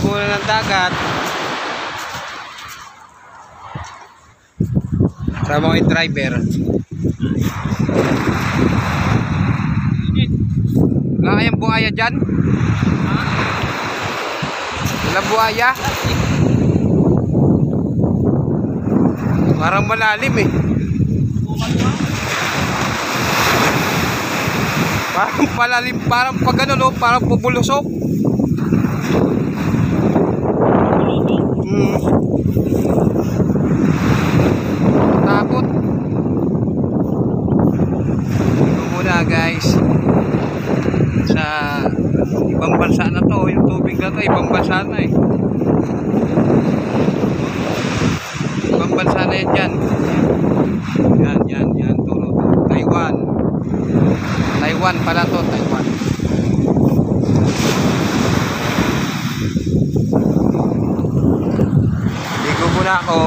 muna ng dagat. Sama ko yung driver. Wala kayang buhaya dyan? Wala buhaya? Parang malalim eh. Parang palalim, parang pag ano no, parang pubulusok. Takot. Ito muna guys. Sa ibang bansa na to, yung tubig na to, ibang bansa na eh. Ibang bansa na yan dyan. Yan, turo to. Taiwan pala to, Taiwan. Ligo muna ako.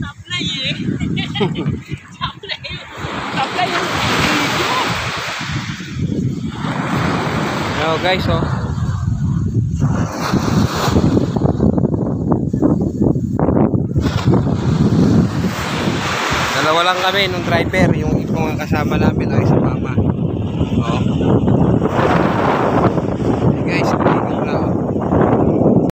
Supply eh. Supply yung video. Hello guys, oh. Dalawa lang kami nung driver, yung kasama namin ay sa mama. Oh.